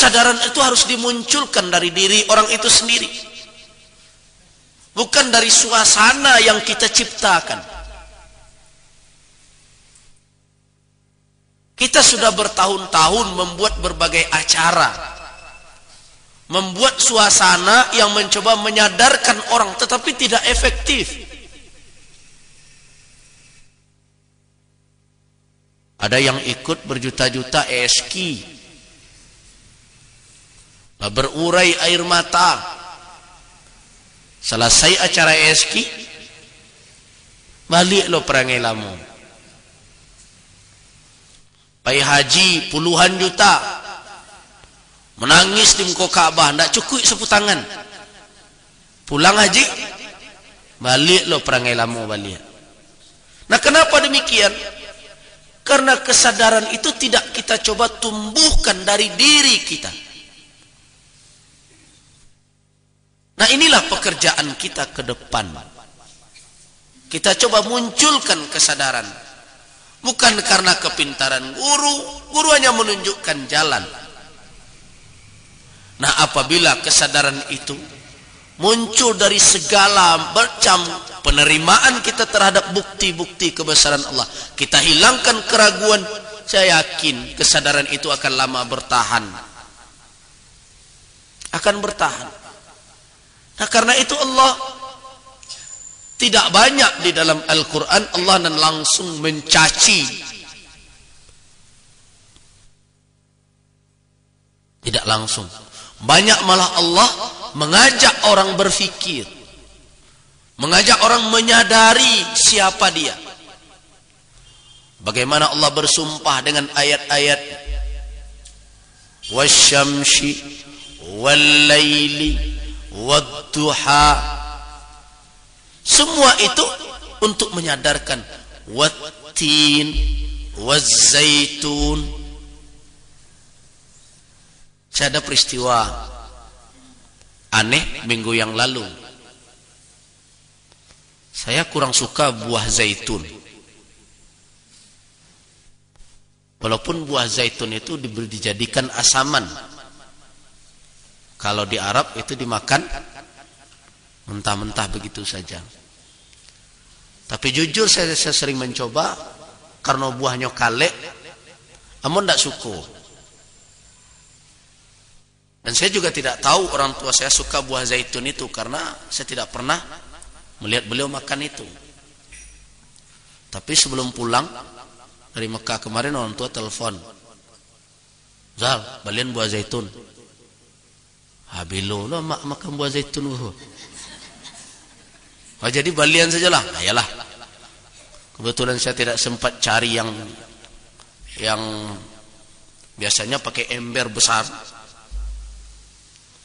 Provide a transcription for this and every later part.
kesadaran itu harus dimunculkan dari diri orang itu sendiri, bukan dari suasana yang kita ciptakan. Kita sudah bertahun-tahun membuat berbagai acara, membuat suasana yang mencoba menyadarkan orang, tetapi tidak efektif. Ada yang ikut berjuta-juta ESQ, berurai air mata. Selesai acara ESQ, balik lo perangai lamu. Pai haji puluhan juta, menangis di muka Ka'bah, ndak cukup sapu tangan. Pulang haji, balik lo perangai lamu balik. Nah, kenapa demikian? Karena kesadaran itu tidak kita coba tumbuhkan dari diri kita. Nah, inilah pekerjaan kita ke depan. Kita coba munculkan kesadaran. Bukan karena kepintaran guru hanya menunjukkan jalan. Nah, apabila kesadaran itu muncul dari segala macam penerimaan kita terhadap bukti-bukti kebesaran Allah, kita hilangkan keraguan, saya yakin kesadaran itu akan lama bertahan. Akan bertahan. Nah, karena itu Allah tidak banyak di dalam Al-Quran Allah dan langsung mencaci. Tidak langsung. Banyak malah Allah mengajak orang berfikir, mengajak orang menyadari siapa dia. Bagaimana Allah bersumpah dengan ayat-ayat wasyamsi wal-laili wad-duha. Semua itu untuk menyadarkan wat-tin waz-zaitun. Saya ada peristiwa aneh minggu yang lalu. Saya kurang suka buah zaitun. Walaupun buah zaitun itu dijadikan asaman. Kalau di Arab itu dimakan mentah-mentah begitu saja. Tapi jujur saya sering mencoba karena buahnya kalek, namun tidak suka. Dan saya juga tidak tahu orang tua saya suka buah zaitun itu karena saya tidak pernah melihat beliau makan itu. Tapi sebelum pulang dari Mekah kemarin orang tua telepon, Zal, balian buah zaitun. Habilo lo mak makan buah zaitun. Jadi balian sajalah. Ayalah. Kebetulan saya tidak sempat cari yang biasanya pakai ember besar.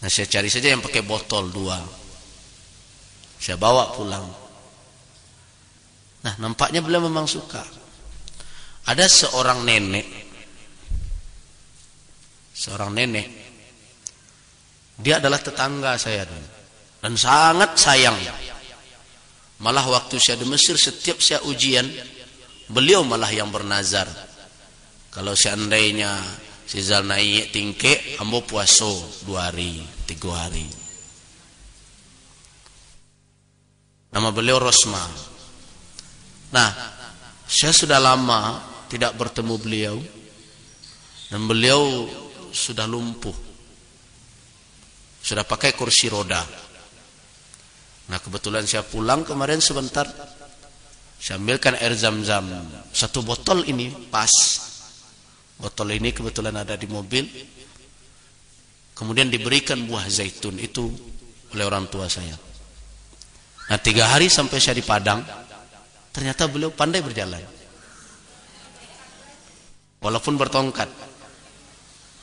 Nah, saya cari saja yang pakai botol 2. Saya bawa pulang. Nah, nampaknya beliau memang suka. Ada seorang nenek. Dia adalah tetangga saya dan sangat sayang. Malah waktu saya di Mesir, setiap saya ujian, beliau malah yang bernazar. Kalau seandainya si Zal naik tingke, ambo puaso 2 hari, 3 hari. Nama beliau Rosma. Nah, saya sudah lama tidak bertemu beliau, dan beliau sudah lumpuh, sudah pakai kursi roda. Nah, kebetulan saya pulang kemarin sebentar, saya ambilkan air zam-zam 1 botol ini pas. Botol ini kebetulan ada di mobil. Kemudian diberikan buah zaitun itu oleh orang tua saya. Nah, 3 hari sampai saya di Padang, ternyata beliau pandai berjalan. Walaupun bertongkat.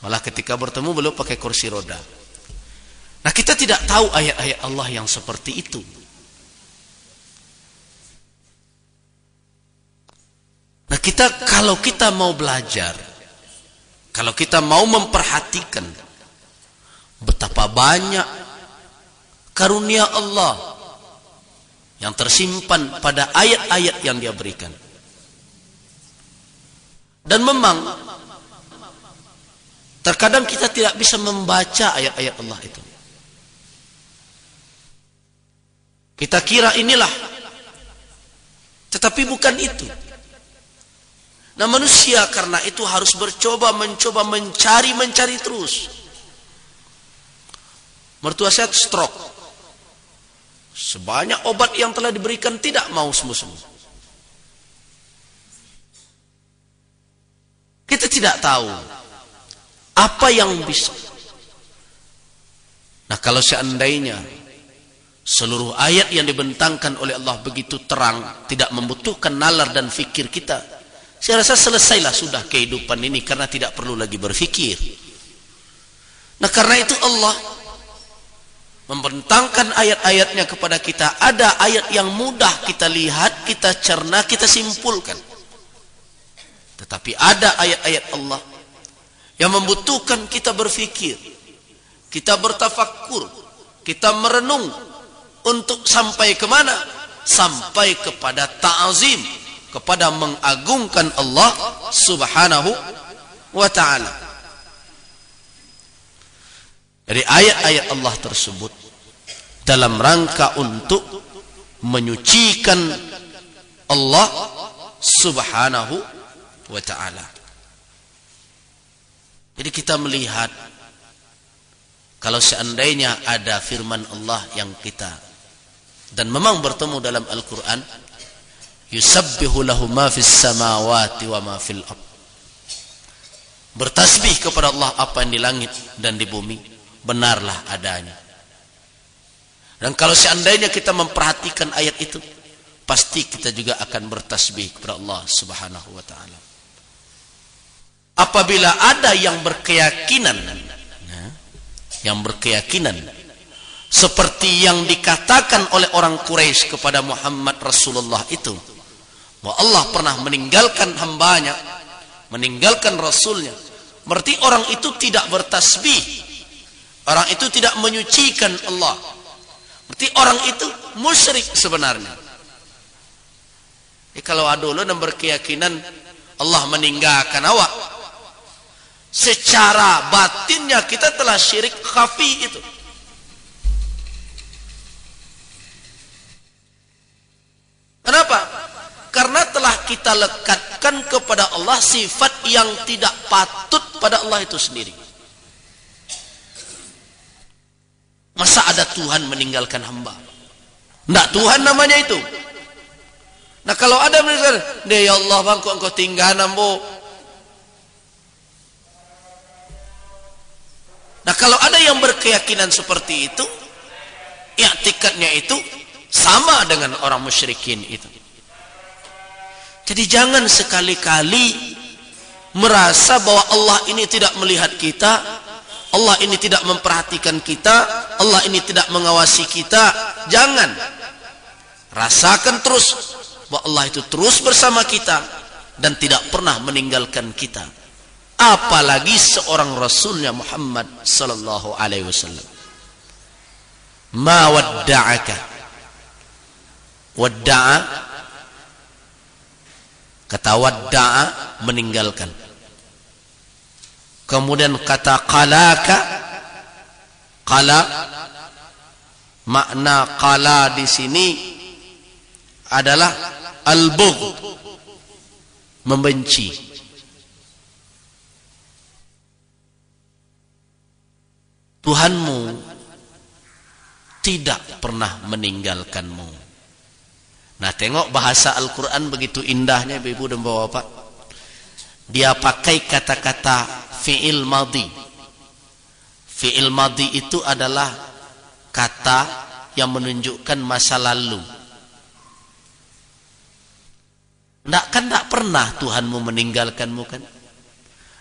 Malah ketika bertemu beliau pakai kursi roda. Nah, kita tidak tahu ayat-ayat Allah yang seperti itu. Nah, kalau kita mau belajar, kalau kita mau memperhatikan betapa banyak karunia Allah yang tersimpan pada ayat-ayat yang Dia berikan. Dan memang Terkadang kita tidak bisa membaca ayat-ayat Allah itu. Kita kira inilah, tetapi bukan itu. Nah, manusia karena itu harus mencoba mencari terus. Mertua saya stroke. Sebanyak obat yang telah diberikan tidak mau sembuh. Kita tidak tahu apa yang bisa. Nah, kalau seandainya seluruh ayat yang dibentangkan oleh Allah begitu terang, tidak membutuhkan nalar dan fikir kita, saya rasa selesailah sudah kehidupan ini, karena tidak perlu lagi berfikir. Nah, karena itu Allah membentangkan ayat-ayatnya kepada kita. Ada ayat yang mudah kita lihat, kita cerna, kita simpulkan. Tetapi ada ayat-ayat Allah yang membutuhkan kita berfikir, kita bertafakkur, kita merenung untuk sampai kemana? Sampai kepada ta'zim, kepada mengagungkan Allah subhanahu wa ta'ala. Dari ayat-ayat Allah tersebut dalam rangka untuk menyucikan Allah subhanahu wa ta'ala. Jadi kita melihat, kalau seandainya ada firman Allah yang kita, dan memang bertemu dalam Al-Quran, yusabbihu lahu ma fis samawati wa ma fil ard, bertasbih kepada Allah apa yang di langit dan di bumi, benarlah adanya. Dan kalau seandainya kita memperhatikan ayat itu, pasti kita juga akan bertasbih kepada Allah subhanahu wa ta'ala. Apabila ada yang berkeyakinan seperti yang dikatakan oleh orang Quraisy kepada Muhammad Rasulullah itu, bahwa Allah pernah meninggalkan hambanya, meninggalkan Rasulnya, berarti orang itu tidak bertasbih, orang itu tidak menyucikan Allah, berarti orang itu musyrik sebenarnya. Kalau ada dulu yang berkeyakinan Allah meninggalkan awak, secara batinnya kita telah syirik khafi itu. Kenapa? Karena telah kita lekatkan kepada Allah sifat yang tidak patut pada Allah itu sendiri. Masa ada Tuhan meninggalkan hamba? Tidak, Tuhan namanya itu. Nah, kalau ada misalnya, ya Allah bang, engkau tinggal nambo. Nah, kalau ada yang berkeyakinan seperti itu, i'tikadnya itu sama dengan orang musyrikin itu. Jadi jangan sekali-kali merasa bahwa Allah ini tidak melihat kita, Allah ini tidak memperhatikan kita, Allah ini tidak mengawasi kita. Jangan. Rasakan terus bahwa Allah itu terus bersama kita dan tidak pernah meninggalkan kita. Apalagi seorang Rasulnya Muhammad sallallahu alaihi wasallam. Ma wadda'aka. Wadda'a, kata wadda'a meninggalkan. Kemudian kata qalaka, qala, makna qala di sini adalah al-bughd, membenci. Tuhanmu tidak pernah meninggalkanmu. Nah, tengok bahasa Al-Quran begitu indahnya, ibu dan bapak. Dia pakai kata-kata fi'il madhi. Fi'il madhi itu adalah kata yang menunjukkan masa lalu. Tidak pernah Tuhanmu meninggalkanmu kan?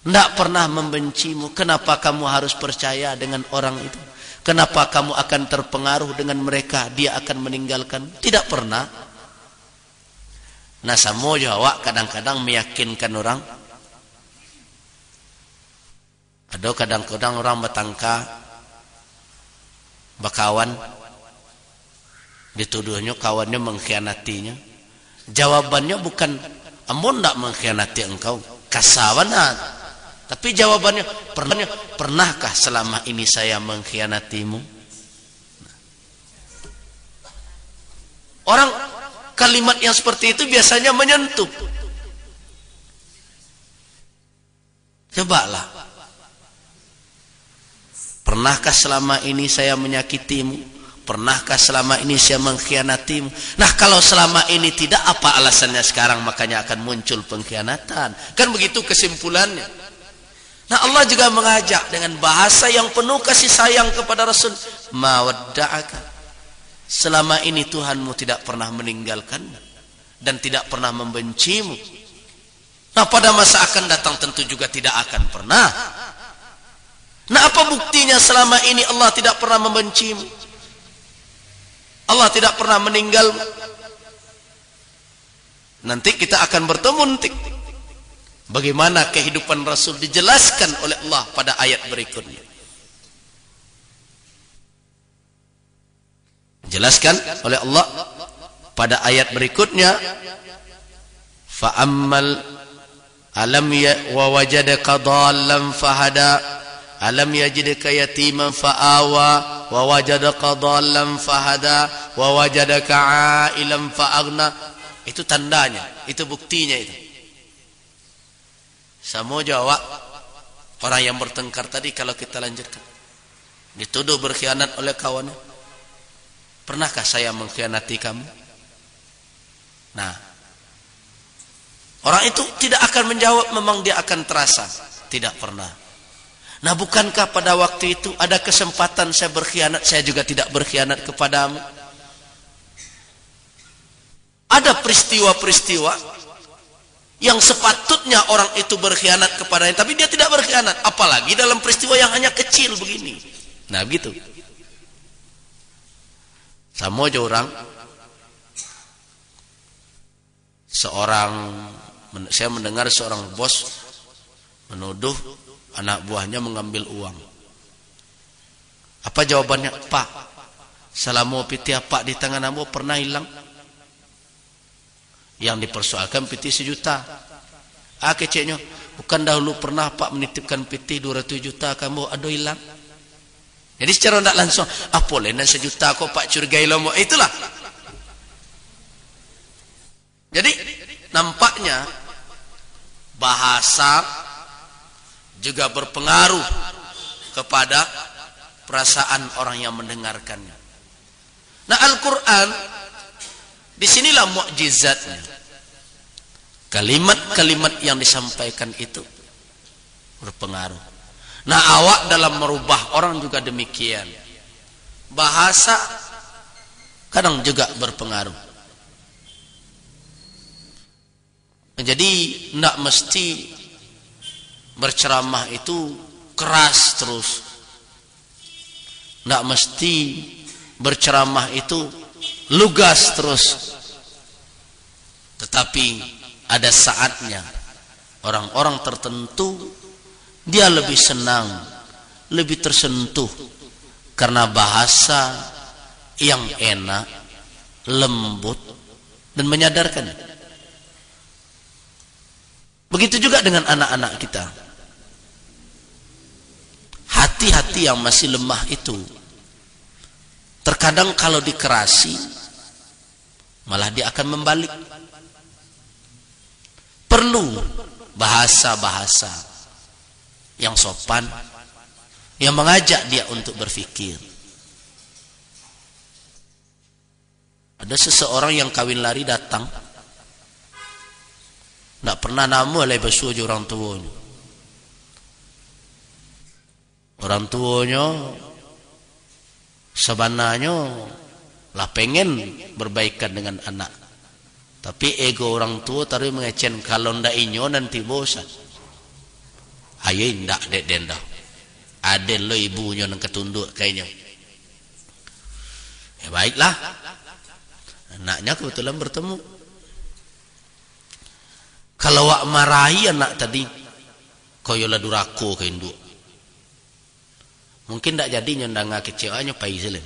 Tidak pernah membencimu. Kenapa kamu harus percaya dengan orang itu? Kenapa kamu akan terpengaruh dengan mereka? Dia akan meninggalkan? Tidak pernah. Nah, samo Jawa kadang-kadang meyakinkan orang. Ada kadang-kadang orang bertangka, bakawan, dituduhnya kawannya mengkhianatinya. Jawabannya bukan, amun tidak mengkhianati engkau, kasawanat. Tapi jawabannya, pernahkah selama ini saya mengkhianatimu? Orang kalimat yang seperti itu biasanya menyentuh. Cobalah. Pernahkah selama ini saya menyakitimu? Pernahkah selama ini saya mengkhianatimu? Nah, kalau selama ini tidak, apa alasannya sekarang makanya akan muncul pengkhianatan? Kan begitu kesimpulannya. Nah, Allah juga mengajak dengan bahasa yang penuh kasih sayang kepada Rasul. Ma wadda'aka. Selama ini Tuhanmu tidak pernah meninggalkanmu dan tidak pernah membencimu. Nah, pada masa akan datang tentu juga tidak akan pernah. Nah, apa buktinya selama ini Allah tidak pernah membencimu? Allah tidak pernah meninggal. Nanti kita akan bertemu nanti. Bagaimana kehidupan Rasul dijelaskan oleh Allah pada ayat berikutnya. Jelaskan oleh Allah pada ayat berikutnya. Fa'ammal alam ya wa wajadaka dhallan fahada alam yajidka yatiman fa'awa wa wajadaka dhallan fahada wa wajadaka 'ailan fa'aghna. Itu tandanya, itu buktinya itu. Sama jawab orang yang bertengkar tadi. Kalau kita lanjutkan, dituduh berkhianat oleh kawannya. Pernahkah saya mengkhianati kamu? Nah, orang itu tidak akan menjawab. Memang dia akan terasa tidak pernah. Nah, bukankah pada waktu itu ada kesempatan saya berkhianat, saya juga tidak berkhianat kepadamu? Ada peristiwa-peristiwa yang sepatutnya orang itu berkhianat kepadanya, tapi dia tidak berkhianat. Apalagi dalam peristiwa yang hanya kecil begini. Nah, begitu. Sama aja orang. Saya mendengar seorang bos menuduh anak buahnya mengambil uang. Apa jawabannya? Pak, selama piti apa di tangan ambo pernah hilang? Yang dipersoalkan piti 1 juta. Keceknya, bukan dahulu pernah Pak menitipkan piti 200 juta kamu ada hilang? Jadi secara tidak langsung, boleh 1 juta kok Pak curigai lomo. Itulah. Jadi nampaknya bahasa juga berpengaruh kepada perasaan orang yang mendengarkannya. Nah, Al-Quran disinilah mukjizatnya. Kalimat-kalimat yang disampaikan itu berpengaruh. Nah, awak dalam merubah orang juga demikian. Bahasa kadang juga berpengaruh. Jadi tidak mesti berceramah itu keras terus. Tidak mesti berceramah itu lugas terus. Tetapi ada saatnya orang-orang tertentu dia lebih senang, lebih tersentuh karena bahasa yang enak, lembut dan menyadarkan. Begitu juga dengan anak-anak kita. Hati-hati yang masih lemah itu terkadang kalau dikerasi malah dia akan membalik. Perlu bahasa-bahasa yang sopan, yang mengajak dia untuk berfikir. Ada seseorang yang kawin lari datang, tidak pernah namu oleh basuh orang tuanya. Orang tuanya sebenarnya lah pengen berbaikan dengan anak, tapi ego orang tua taruh mengecen kalau ndak inyo nanti bosan. Ayo ndak dek denda, aden lo ibunya nang ketunduk kayaknya. Ya baiklah, anaknya kebetulan bertemu. Kalau wak marahi anak tadi, koyola durako ke induk. Mungkin tak jadi nyondang kecewanya pai selen.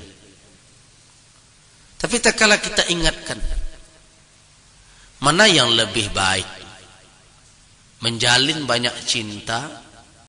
Tapi tak kala kita ingatkan, mana yang lebih baik? Menjalin banyak cinta